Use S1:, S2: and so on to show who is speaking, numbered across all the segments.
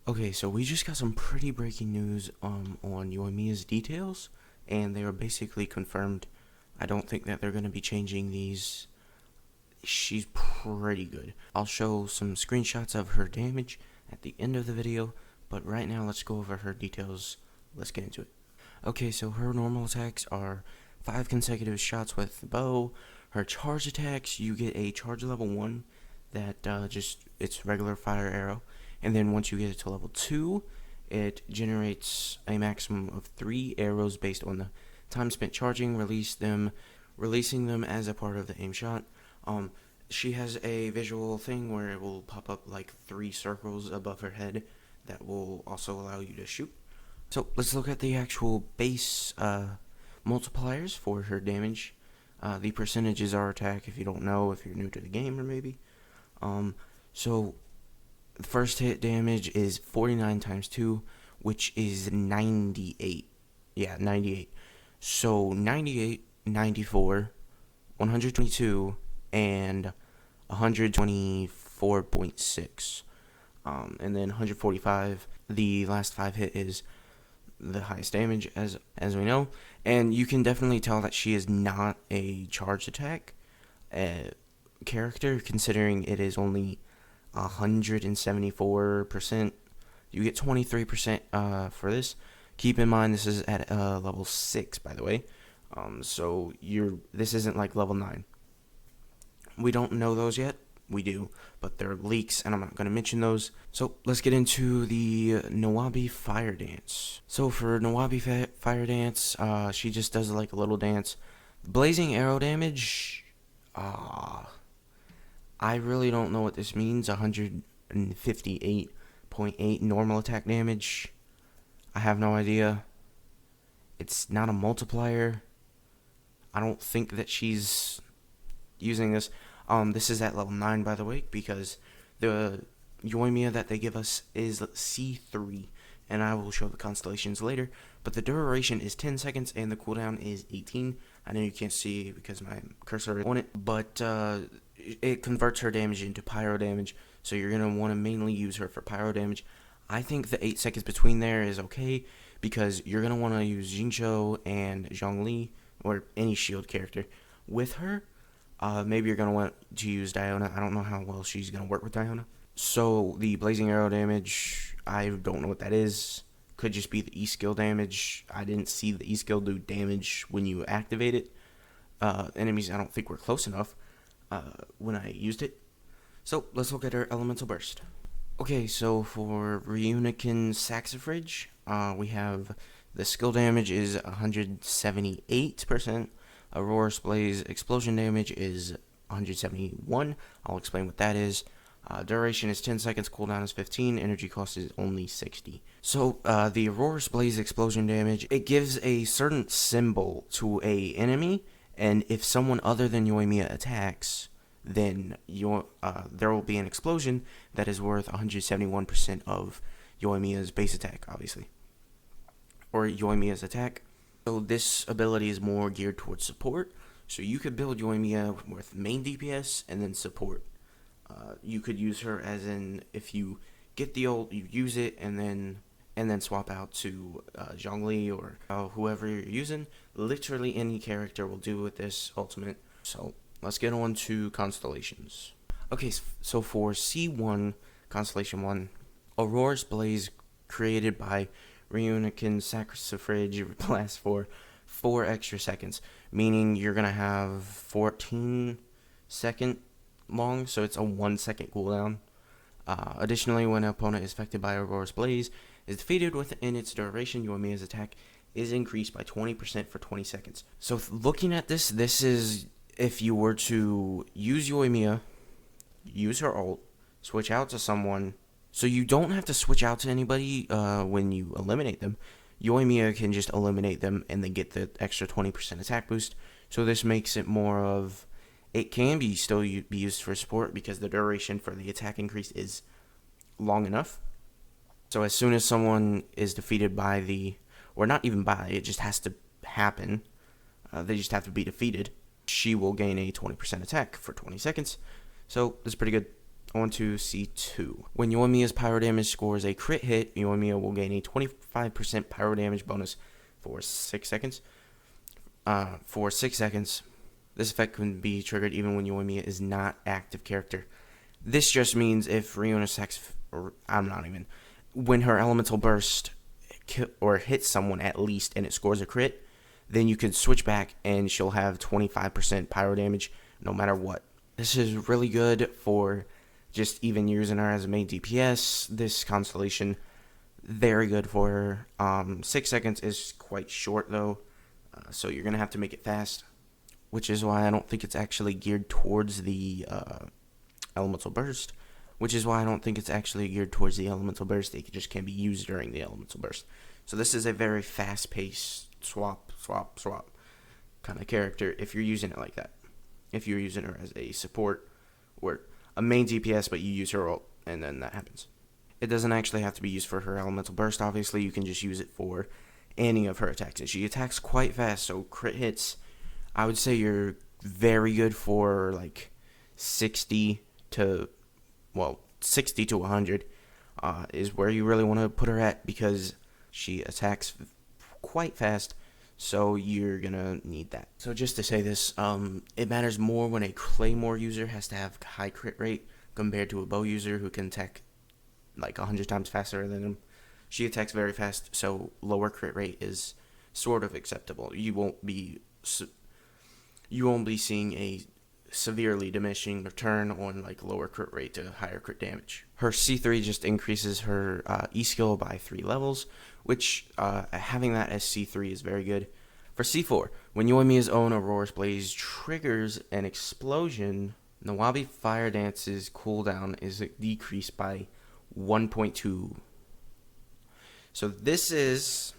S1: Okay, so we just got some pretty breaking news on Yoimiya's details, and they are basically confirmed. I don't think that they're going to be changing these. She's pretty good. I'll show some screenshots of her damage at the end of the video, but right now let's go over her details. Let's get into it. Okay, so her normal attacks are 5 consecutive shots with the bow. Her charge attacks, you get a charge level 1 that it's regular fire arrow. And then once you get it to level 2, it generates a maximum of 3 arrows based on the time spent charging, releasing them as a part of the aim shot. She has a visual thing where it will pop up like 3 circles above her head that will also allow you to shoot. So let's look at the actual base multipliers for her damage. The percentages are attack if you don't know, if you're new to the game or maybe. So the first hit damage is 49 times 2, which is 98. Yeah, 98. So 98, 94, 122, and 124.6. And then 145. The last 5 hit is the highest damage, as we know. And you can definitely tell that she is not a charged attack character, considering it is only 174%. You get 23% for this. Keep in mind this is at level 6, by the way. So this isn't like level 9. We don't know those yet. We do, but they're leaks, and I'm not going to mention those. So let's get into the Nawabi Fire Dance. So for Nawabi Fire Dance, she just does like a little dance. Blazing arrow damage, I really don't know what this means. 158.8 normal attack damage. I have no idea. It's not a multiplier. I don't think that she's using this. This is at level 9, by the way, because the Yoimiya that they give us is C3, and I will show the constellations later, but the duration is 10 seconds, and the cooldown is 18. I know you can't see because my cursor is on it, but it converts her damage into pyro damage, so you're going to want to mainly use her for pyro damage. I think the 8 seconds between there is okay, because you're going to want to use Jinzhou and Zhongli, or any shield character, with her. Maybe you're going to want to use Diona. I don't know how well she's going to work with Diona. So the Blazing Arrow damage, I don't know what that is. Could just be the E-skill damage. I didn't see the E-skill do damage when you activate it. Enemies I don't think were close enough when I used it. So let's look at her Elemental Burst. Okay, so for Reunican Saxifrage, we have the skill damage is 178%. Aurora's Blaze explosion damage is 171. I'll explain what that is. Duration is 10 seconds, cooldown is 15, energy cost is only 60. So the Aurora's Blaze explosion damage, it gives a certain symbol to a enemy, and if someone other than Yoimiya attacks, then there will be an explosion that is worth 171% of Yoimiya's base attack, obviously. Or Yoimiya's attack. So this ability is more geared towards support. So you could build Yoimiya with main DPS and then support. You could use her as in, if you get the ult, you use it and then swap out to Zhongli or whoever you're using. Literally any character will do with this ultimate. So let's get on to Constellations. Okay, so for C1, Constellation 1, Aurora's Blaze, created by Reunican Saxifrage, lasts for 4 extra seconds, meaning you're going to have 14 second long, so it's a 1 second cooldown. Additionally, when an opponent is affected by Aurora's Blaze is defeated within its duration, Yoimiya's attack is increased by 20% for 20 seconds. So looking at this is if you were to use Yoimiya, use her ult, switch out to someone. So you don't have to switch out to anybody when you eliminate them. Yoimiya can just eliminate them and then get the extra 20% attack boost. So this makes it more of, it can be still be used for support because the duration for the attack increase is long enough. So as soon as someone is defeated by or not even by, it just has to happen. They just have to be defeated. She will gain a 20% attack for 20 seconds. So this is pretty good. On to C2. When Yoimiya's pyro damage scores a crit hit, Yoimiya will gain a 25% pyro damage bonus for 6 seconds. For 6 seconds. This effect can be triggered even when Yoimiya is not active character. This just means if Riona attacks, when her elemental burst or hits someone at least and it scores a crit, then you can switch back and she'll have 25% pyro damage no matter what. This is really good for just even using her as a main DPS. This constellation, very good for her. 6 seconds is quite short though, so you're going to have to make it fast, which is why I don't think it's actually geared towards the elemental burst. It just can be used during the elemental burst. So this is a very fast-paced swap kind of character if you're using it like that. If you're using her as a support or a main DPS, but you use her ult, and then that happens. It doesn't actually have to be used for her elemental burst, obviously. You can just use it for any of her attacks. And she attacks quite fast, so crit hits, I would say you're very good for like 60 to 100 is where you really want to put her at, because she attacks quite fast, so you're gonna need that. So just to say this, it matters more when a claymore user has to have high crit rate compared to a bow user who can attack like 100 times faster than him. She attacks very fast, so lower crit rate is sort of acceptable. You won't be seeing a severely diminishing return on like lower crit rate to higher crit damage. Her C3 just increases her E skill by 3 levels, which having that as C3 is very good. For C4, when Yoimiya's own Aurora's Blaze triggers an explosion, Nawabi Fire Dance's cooldown is decreased by 1.2. So this is,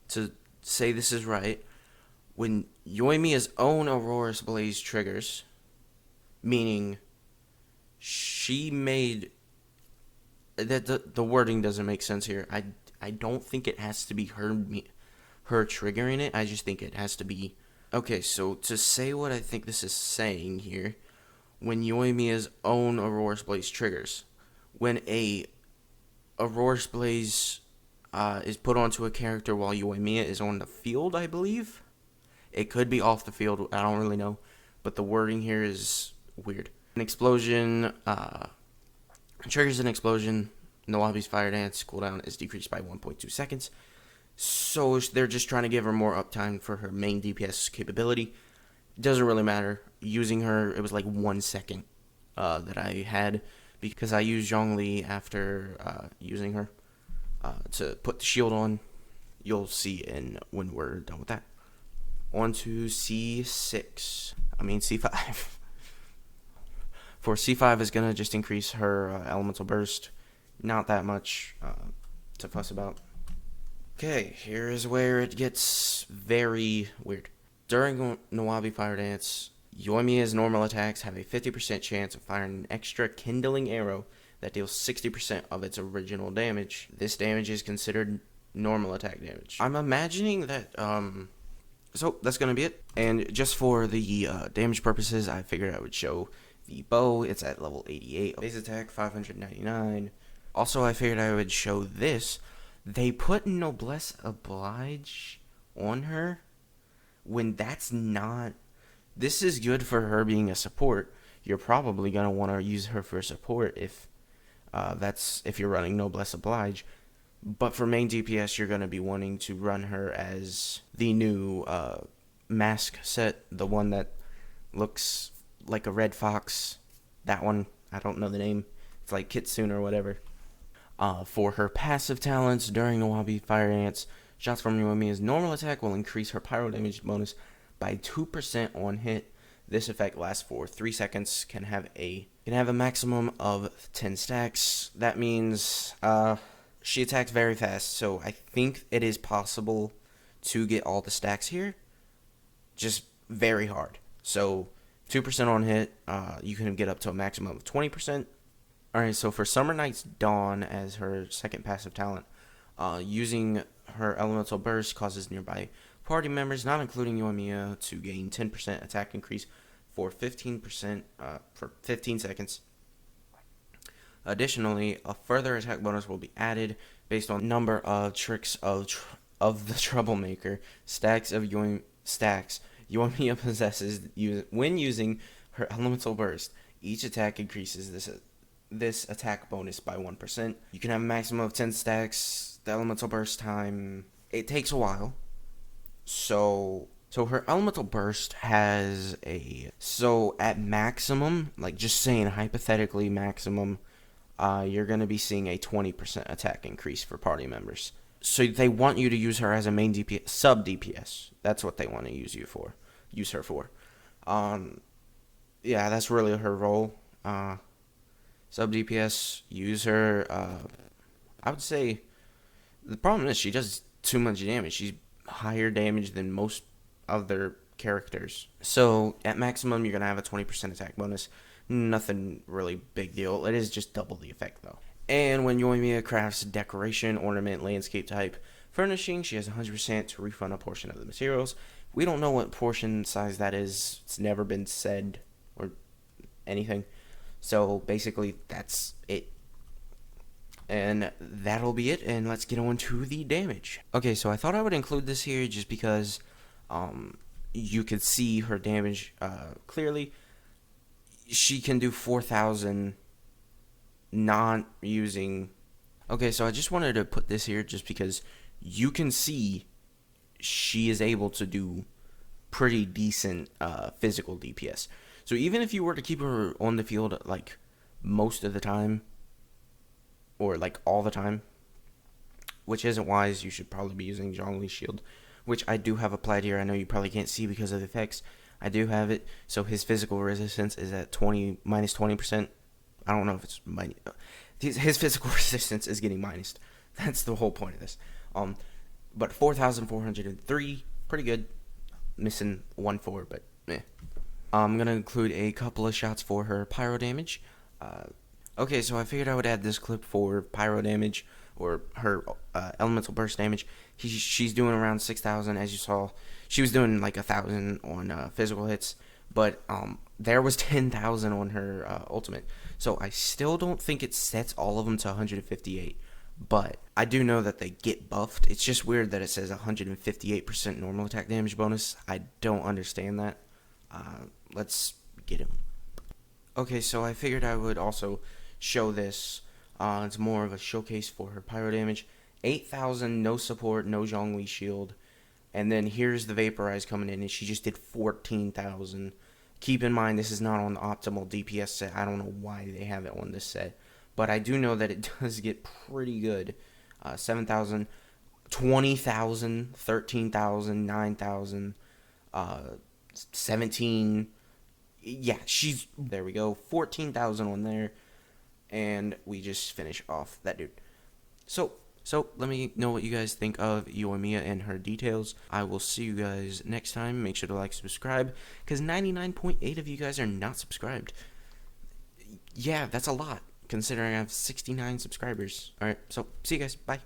S1: to say this is right, when Yoimiya's own Aurora's Blaze triggers, meaning she made that the wording doesn't make sense here. I don't think it has to be her triggering it. I just think it has to be okay. So to say what I think this is saying here, when Yoimiya's own Aurora's Blaze triggers, when a Aurora's Blaze is put onto a character while Yoimiya is on the field, I believe. It could be off the field, I don't really know, but the wording here is weird. An explosion triggers an explosion. Nawabi's Fire Dance cooldown is decreased by 1.2 seconds. So they're just trying to give her more uptime for her main DPS capability. Doesn't really matter. Using her, it was like 1 second that I had, because I used Zhongli after using her to put the shield on. You'll see when we're done with that. On to C5. For C5 is going to just increase her elemental burst. Not that much to fuss about. Okay, here is where it gets very weird. During Nawabi Fire Dance, Yoimiya's normal attacks have a 50% chance of firing an extra kindling arrow that deals 60% of its original damage. This damage is considered normal attack damage. I'm imagining that so that's going to be it. And just for the damage purposes, I figured I would show the bow. It's at level 88. Base attack 599. Also, I figured I would show this. They put Noblesse Oblige on her when that's not. This is good for her being a support. You're probably going to want to use her for support if you're running Noblesse Oblige. But for main DPS, you're going to be wanting to run her as the new mask set, the one that looks like a red fox. That one, I don't know the name. It's like Kitsune or whatever. For her passive talents, during Nawabi Fire Dance, shots from Yoimiya's normal attack will increase her pyro damage bonus by 2% on hit. This effect lasts for 3 seconds, can have a maximum of 10 stacks. That means she attacks very fast, so I think it is possible to get all the stacks here, just very hard. So 2% on hit, you can get up to a maximum of 20%. Alright, so for Summer Night's Dawn as her second passive talent, using her elemental burst causes nearby party members, not including Yoimiya, to gain 10% attack increase for 15% for 15 seconds. Additionally, a further attack bonus will be added based on number of tricks of the troublemaker. Stacks Yoimiya possesses when using her elemental burst. Each attack increases this attack bonus by 1%. You can have a maximum of 10 stacks. The elemental burst time, it takes a while. So her elemental burst has at maximum, like just saying hypothetically maximum, you're going to be seeing a 20% attack increase for party members. So they want you to use her as a main DPS, sub DPS. That's what they want to use her for. Yeah, that's really her role. Sub DPS, use her. I would say the problem is she does too much damage. She's higher damage than most other characters. So at maximum, you're gonna have a 20% attack bonus. Nothing really big deal. It is just double the effect though. And when Yoimiya crafts decoration, ornament, landscape type, furnishing, she has 100% to refund a portion of the materials. We don't know what portion size that is. It's never been said or anything. So basically, that's it. And that'll be it, and let's get on to the damage. Okay, so I thought I would include this here just because you could see her damage clearly. She can do 4,000 not using... Okay, so I just wanted to put this here just because you can see she is able to do pretty decent physical DPS. So even if you were to keep her on the field like most of the time, or like all the time, which isn't wise, you should probably be using Zhongli's shield, which I do have applied here. I know you probably can't see because of the effects. I do have it. So his physical resistance is at minus 20%. I don't know if it's his physical resistance is getting minus. That's the whole point of this. But 4,403, pretty good. Missing 1-4, but meh. I'm gonna include a couple of shots for her pyro damage. Okay, so I figured I would add this clip for pyro damage, or her elemental burst damage. She's doing around 6,000, as you saw. She was doing like 1,000 on physical hits, but there was 10,000 on her ultimate. So I still don't think it sets all of them to 158, but I do know that they get buffed. It's just weird that it says 158% normal attack damage bonus. I don't understand that. Let's get him. Okay, so I figured I would also show this. It's more of a showcase for her pyro damage. 8,000, no support, no Zhongli shield. And then here's the Vaporize coming in, and she just did 14,000. Keep in mind, this is not on the optimal DPS set. I don't know why they have it on this set. But I do know that it does get pretty good. 7,000, 20,000, 13,000, 9,000, 17. Yeah, there we go. 14,000 on there. And we just finish off that dude. So let me know what you guys think of Yoimiya and her details. I will see you guys next time. Make sure to like, subscribe, because 99.8 of you guys are not subscribed. Yeah, that's a lot, considering I have 69 subscribers. Alright, so see you guys. Bye.